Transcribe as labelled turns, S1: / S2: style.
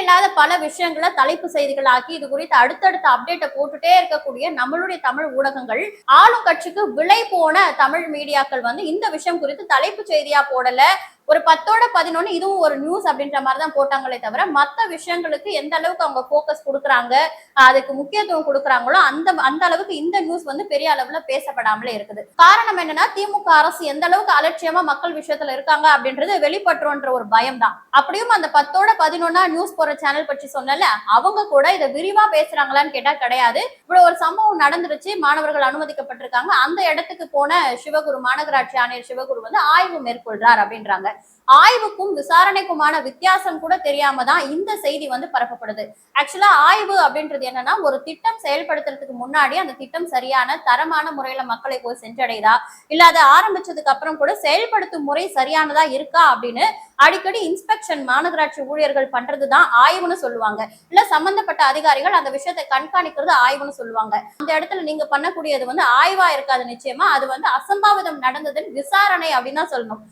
S1: தேவையில்லாத பல விஷயங்களை தலைப்பு செய்திகள் ஆக்கி இது குறித்து அடுத்தடுத்த அப்டேட்டை போட்டுட்டே இருக்கக்கூடிய நம்மளுடைய தமிழ் ஊடகங்கள், ஆளும் கட்சிக்கு விலை போன தமிழ் மீடியாக்கள் வந்து இந்த விஷயம் குறித்து தலைப்பு செய்தியா போடல. ஒரு 10ஓட 11 இதுவும் ஒரு நியூஸ் அப்படின்ற மாதிரி தான் போட்டாங்களே தவிர மத்த விஷயங்களுக்கு எந்த அளவுக்கு அவங்க போக்கஸ் கொடுக்குறாங்க, அதுக்கு முக்கியத்துவம் கொடுக்குறாங்களோ அந்த அந்த அளவுக்கு இந்த நியூஸ் வந்து பெரிய அளவுல பேசப்படாமலே இருக்குது. காரணம் என்னன்னா, திமுக அரசு எந்த அளவுக்கு அலட்சியமா மக்கள் விஷயத்துல இருக்காங்க அப்படின்றது வெளிப்பட்டுன்ற ஒரு பயம் தான். அப்படியும் அந்த 10ஓட 11 நியூஸ் போற சேனல் பற்றி சொன்னல, அவங்க கூட இதை விரிவா பேசுறாங்களான்னு கேட்டா கிடையாது. இப்படி ஒரு சம்பவம் நடந்துருச்சு, மாணவர்கள் அனுமதிக்கப்பட்டிருக்காங்க, அந்த இடத்துக்கு போன சிவகுரு, மாநகராட்சி ஆணையர் சிவகுரு வந்து ஆய்வு மேற்கொள்றார் அப்படின்றாங்க. ஆய்வுக்கும் விசாரணைக்குமான வித்தியாசம் கூட தெரியாம தான் இந்த செய்தி வந்து பரப்பப்படுது. ஆக்சுவலா ஆய்வு அப்படின்றது என்னன்னா, ஒரு திட்டம் செயல்படுத்துறதுக்கு முன்னாடி அந்த திட்டம் சரியான தரமான முறையில மக்களை போய் சென்றடையுதா, இல்ல அதை ஆரம்பிச்சதுக்கு அப்புறம் கூட செயல்படுத்தும் முறை சரியானதா இருக்கா அப்படின்னு அடிக்கடி இன்ஸ்பெக்ஷன் மாநகராட்சி ஊழியர்கள் பண்றதுதான் ஆய்வுன்னு சொல்லுவாங்க. இல்ல சம்பந்தப்பட்ட அதிகாரிகள் அந்த விஷயத்தை கண்காணிக்கிறது ஆய்வுன்னு சொல்லுவாங்க. அந்த இடத்துல நீங்க பண்ணக்கூடியது வந்து ஆய்வா இருக்காது, நிச்சயமா அது வந்து அசம்பாவிதம் நடந்ததுன்னு விசாரணை அப்படின்னு தான் சொல்லணும்.